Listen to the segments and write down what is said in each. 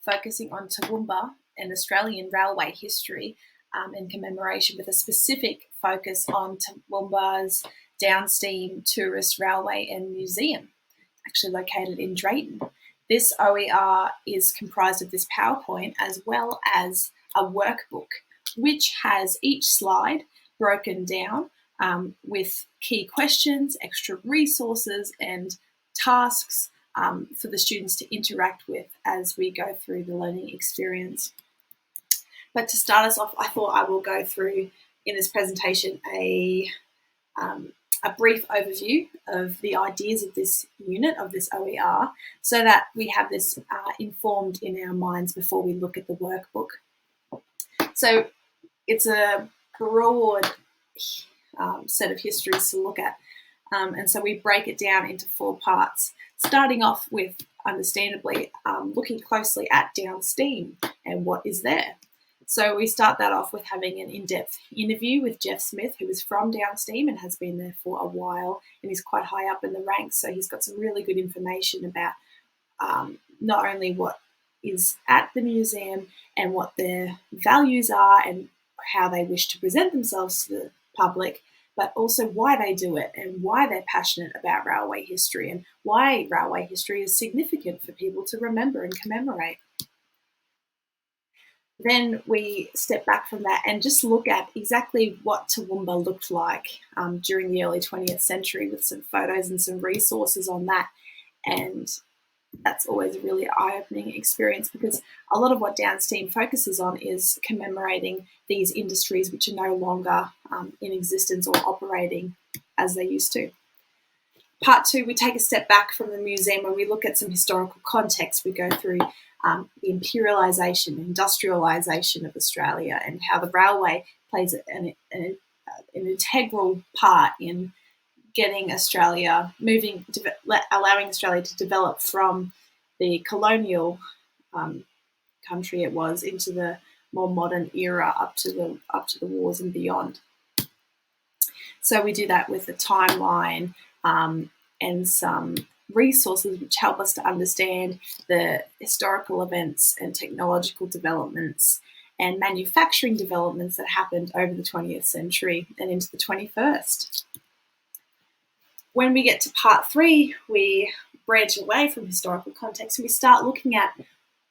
focusing on Toowoomba and Australian railway history and commemoration, with a specific focus on Toowoomba's Downsteam Tourist Railway and Museum, actually located in Drayton. This OER is comprised of this PowerPoint as well as a workbook, which has each slide broken down with key questions, extra resources, and tasks for the students to interact with as we go through the learning experience. But to start us off, I thought I will go through in this presentation a brief overview of the ideas of this unit, of this OER, so that we have this informed in our minds before we look at the workbook. So it's a broad set of histories to look at, and so we break it down into 4 parts, starting off with, understandably, looking closely at Downsteam and what is there. So we start that off with having an in-depth interview with Jeff Smith, who is from Downsteam and has been there for a while, and he's quite high up in the ranks, so he's got some really good information about not only what is at the museum and what their values are and how they wish to present themselves to the public, but also why they do it and why they're passionate about railway history and why railway history is significant for people to remember and commemorate. Then we step back from that and just look at exactly what Toowoomba looked like during the early 20th century, with some photos and some resources on that. And that's always a really eye-opening experience, because a lot of what Downsteam focuses on is commemorating these industries which are no longer in existence or operating as they used to. Part 2, we take a step back from the museum and we look at some historical context. We go through the imperialisation, industrialisation of Australia, and how the railway plays an integral part in getting Australia moving, allowing Australia to develop from the colonial country it was into the more modern era up to the wars and beyond. So we do that with a timeline and some resources which help us to understand the historical events and technological developments and manufacturing developments that happened over the 20th century and into the 21st. When we get to part 3, we branch away from historical context and we start looking at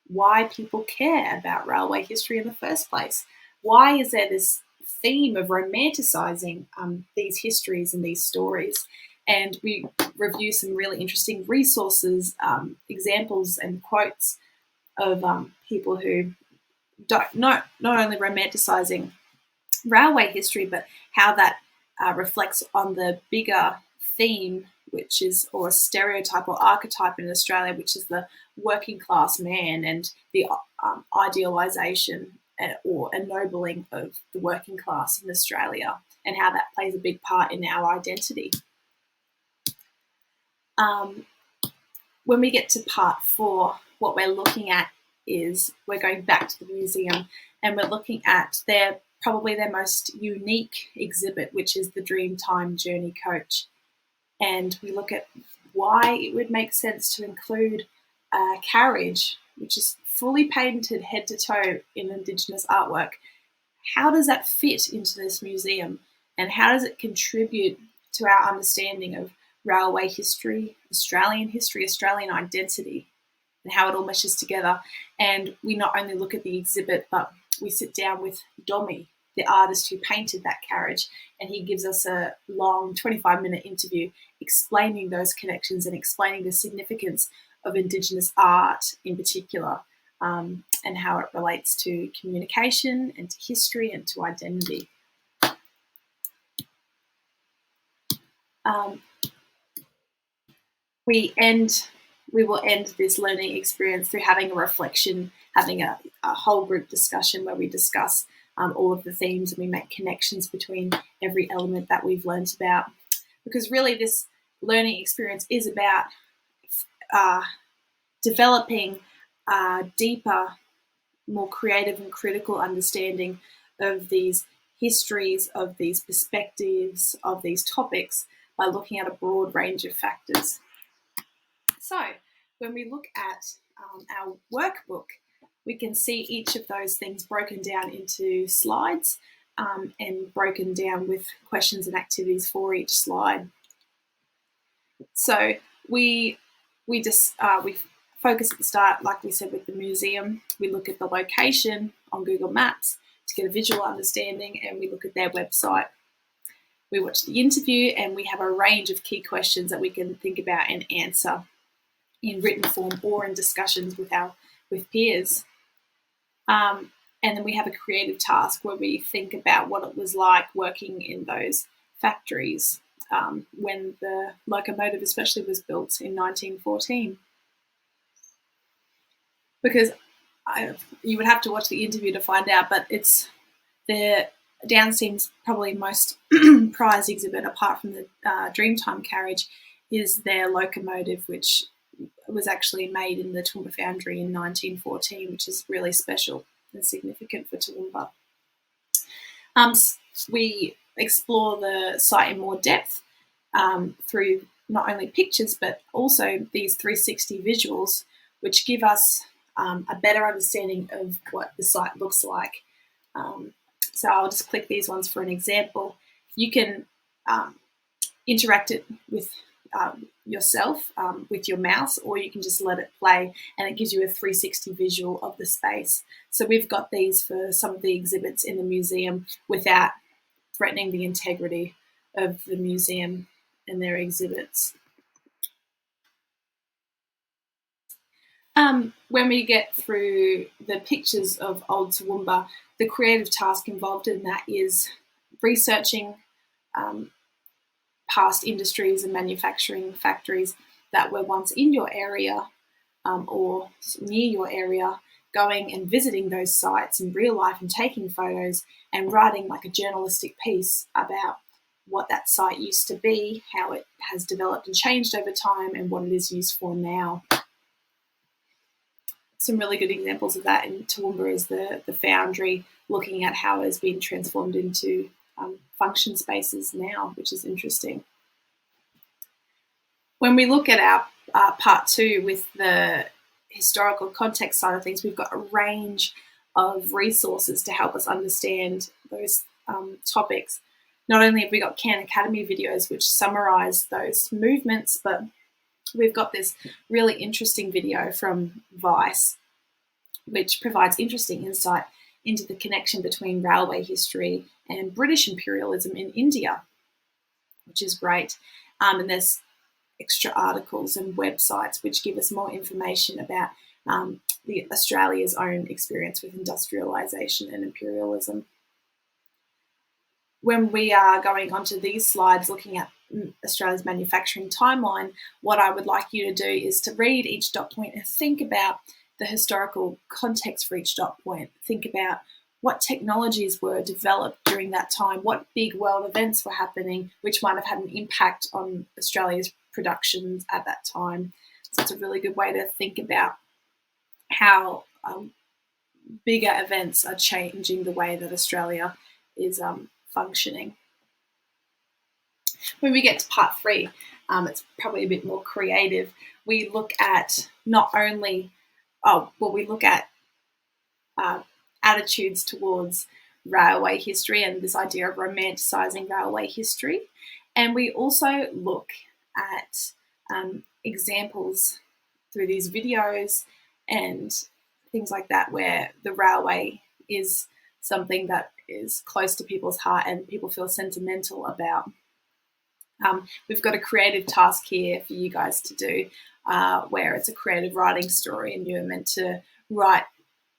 why people care about railway history in the first place. Why is there this theme of romanticising these histories and these stories? And we review some really interesting resources, examples and quotes of people who not only romanticising railway history, but how that reflects on the bigger theme, which is, or stereotype or archetype in Australia, which is the working class man and the idealisation or ennobling of the working class in Australia, and how that plays a big part in our identity. When we get to part 4, what we're looking at is we're going back to the museum and we're looking at probably their most unique exhibit, which is the Dreamtime Journey Coach. And we look at why it would make sense to include a carriage, which is fully painted head to toe in Indigenous artwork. How does that fit into this museum? And how does it contribute to our understanding of railway history, Australian identity, and how it all meshes together? And we not only look at the exhibit, but we sit down with Domi, the artist who painted that carriage, and he gives us a long 25-minute interview explaining those connections and explaining the significance of Indigenous art in particular, and how it relates to communication and to history and to identity. We will end this learning experience through having a reflection, having a whole group discussion where we discuss all of the themes and we make connections between every element that we've learned about. Because really this learning experience is about developing a deeper, more creative and critical understanding of these histories, of these perspectives, of these topics by looking at a broad range of factors. So when we look at our workbook, we can see each of those things broken down into slides and broken down with questions and activities for each slide. So we focus at the start, like we said, with the museum. We look at the location on Google Maps to get a visual understanding, and we look at their website. We watch the interview, and we have a range of key questions that we can think about and answer in written form or in discussions with peers. And then we have a creative task where we think about what it was like working in those factories when the locomotive especially was built in 1914. Because you would have to watch the interview to find out, but it's the Downsteam's probably most prized exhibit, apart from the Dreamtime carriage, is their locomotive, which was actually made in the Toowoomba Foundry in 1914, which is really special and significant for Toowoomba. We explore the site in more depth through not only pictures, but also these 360 visuals, which give us a better understanding of what the site looks like. So I'll just click these ones for an example. You can interact it with yourself with your mouse, or you can just let it play and it gives you a 360 visual of the space. So we've got these for some of the exhibits in the museum without threatening the integrity of the museum and their exhibits. When we get through the pictures of Old Toowoomba, the creative task involved in that is researching past industries and manufacturing factories that were once in your area or near your area, going and visiting those sites in real life and taking photos and writing like a journalistic piece about what that site used to be, how it has developed and changed over time, and what it is used for now. Some really good examples of that in Toowoomba is the Foundry, looking at how it has been transformed into function spaces now, which is interesting. When we look at our part two with the historical context side of things, we've got a range of resources to help us understand those topics. Not only have we got Khan Academy videos which summarise those movements, but we've got this really interesting video from Vice, which provides interesting insight into the connection between railway history and British imperialism in India, which is great. And there's extra articles and websites which give us more information about Australia's own experience with industrialisation and imperialism. When we are going onto these slides looking at Australia's manufacturing timeline, what I would like you to do is to read each dot point and think about the historical context for each dot point. Think about what technologies were developed during that time, what big world events were happening, which might have had an impact on Australia's productions at that time. So it's a really good way to think about how bigger events are changing the way that Australia is functioning. When we get to part three, it's probably a bit more creative. We look at not only, we look at attitudes towards railway history and this idea of romanticising railway history. And we also look at examples through these videos and things like that where the railway is something that is close to people's heart and people feel sentimental about. We've got a creative task here for you guys to do where it's a creative writing story, and you're meant to write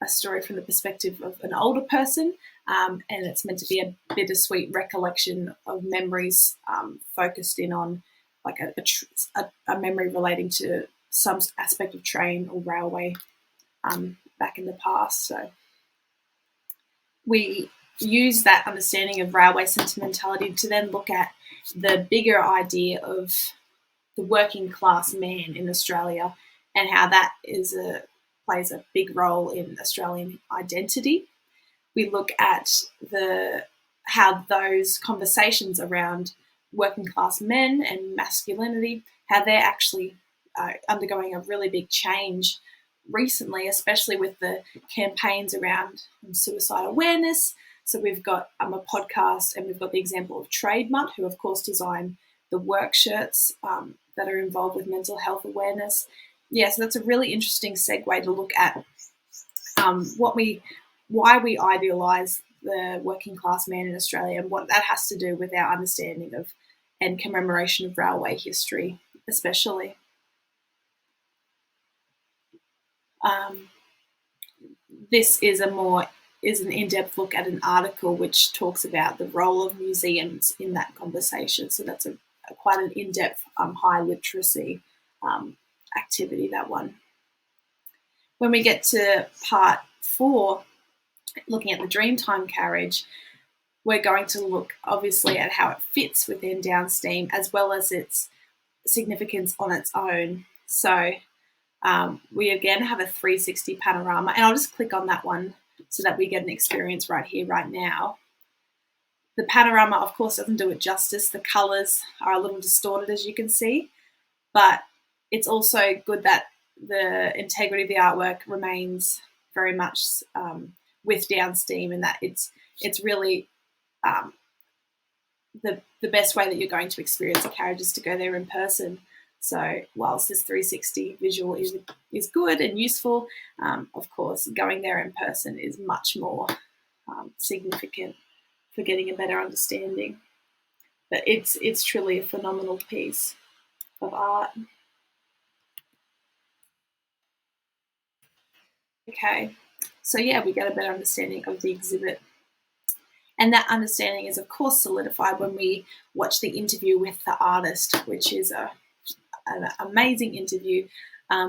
a story from the perspective of an older person, and it's meant to be a bittersweet recollection of memories focused in on like a memory relating to some aspect of train or railway back in the past. So we use that understanding of railway sentimentality to then look at the bigger idea of the working class man in Australia and how that plays a big role in Australian identity. We look at how those conversations around working class men and masculinity, how they're actually undergoing a really big change recently, especially with the campaigns around suicide awareness. So we've got a podcast, and we've got the example of Trademutt, who of course design the work shirts that are involved with mental health awareness. Yeah, so that's a really interesting segue to look at why we idealise the working class man in Australia, and what that has to do with our understanding of and commemoration of railway history, especially. This is an in-depth look at an article which talks about the role of museums in that conversation. So that's quite an in-depth, high literacy activity, that one. When we get to part 4, looking at the Dreamtime carriage, we're going to look obviously at how it fits within Down Steam, as well as its significance on its own. So we again have a 360 panorama, and I'll just click on that one so that we get an experience right here, right now. The panorama, of course, doesn't do it justice. The colours are a little distorted, as you can see, but it's also good that the integrity of the artwork remains very much with Down Steam, and that it's really the best way that you're going to experience a carriage is to go there in person. So whilst this 360 visual is good and useful, of course, going there in person is much more significant for getting a better understanding. But it's truly a phenomenal piece of art. Okay, so yeah, we get a better understanding of the exhibit. And that understanding is, of course, solidified when we watch the interview with the artist, which is an amazing interview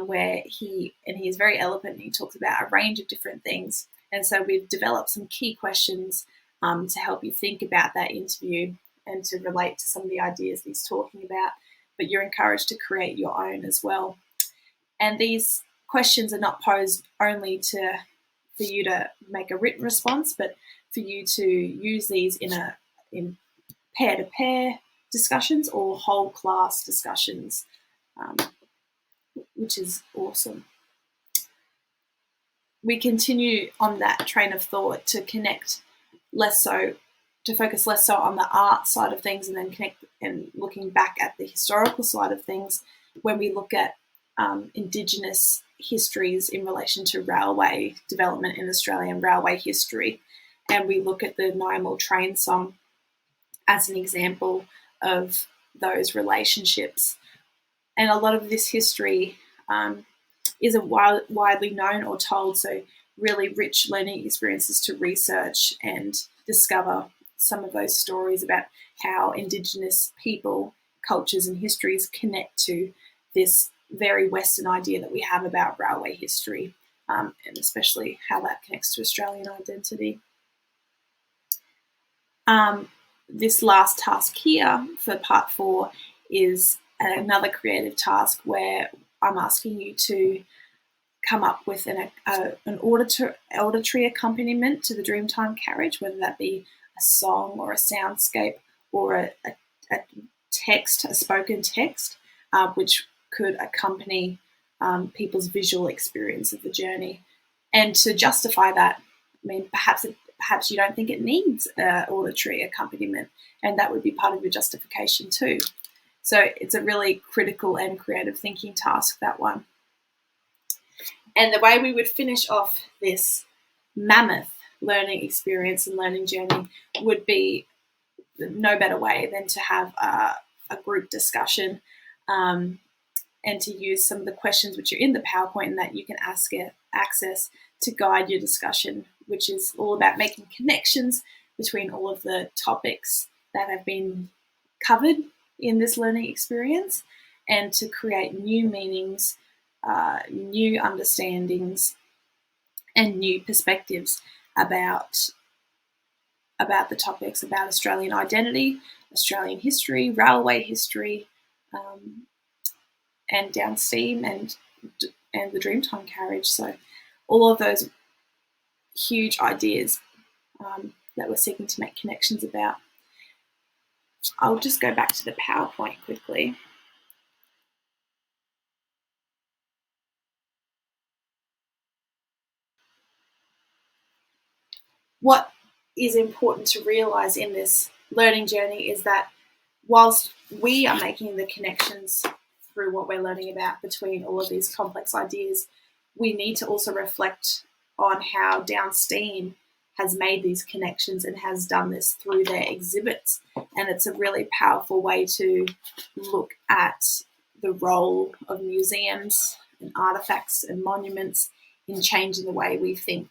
where he is very eloquent, and he talks about a range of different things. And so we've developed some key questions to help you think about that interview and to relate to some of the ideas he's talking about. But you're encouraged to create your own as well. And these questions are not posed only for you to make a written response, but for you to use these in pair-to-pair discussions or whole class discussions, which is awesome. We continue on that train of thought to focus less so on the art side of things, and then connect and looking back at the historical side of things when we look at Indigenous histories in relation to railway development in Australia and railway history. And we look at the Nyamul train song as an example of those relationships. And a lot of this history isn't widely known or told, so really rich learning experiences to research and discover some of those stories about how Indigenous people, cultures and histories connect to this very Western idea that we have about railway history, and especially how that connects to Australian identity. This last task here for part 4 is another creative task where I'm asking you to come up with an auditory accompaniment to the Dreamtime carriage, whether that be a song or a soundscape or a text, a spoken text, which could accompany people's visual experience of the journey. And to justify that, I mean, perhaps you don't think it needs auditory accompaniment, and that would be part of your justification too. So it's a really critical and creative thinking task, that one. And the way we would finish off this mammoth learning experience and learning journey would be no better way than to have a group discussion and to use some of the questions which are in the PowerPoint and that you can access to guide your discussion, which is all about making connections between all of the topics that have been covered in this learning experience, and to create new meanings, new understandings, and new perspectives about the topics about Australian identity, Australian history, railway history, and Down Steam and the Dreamtime carriage. So all of those huge ideas that we're seeking to make connections about. I'll just go back to the PowerPoint quickly. what is important to realise in this learning journey is that whilst we are making the connections through what we're learning about between all of these complex ideas, we need to also reflect on how Down STEAM has made these connections and has done this through their exhibits. And it's a really powerful way to look at the role of museums and artefacts and monuments in changing the way we think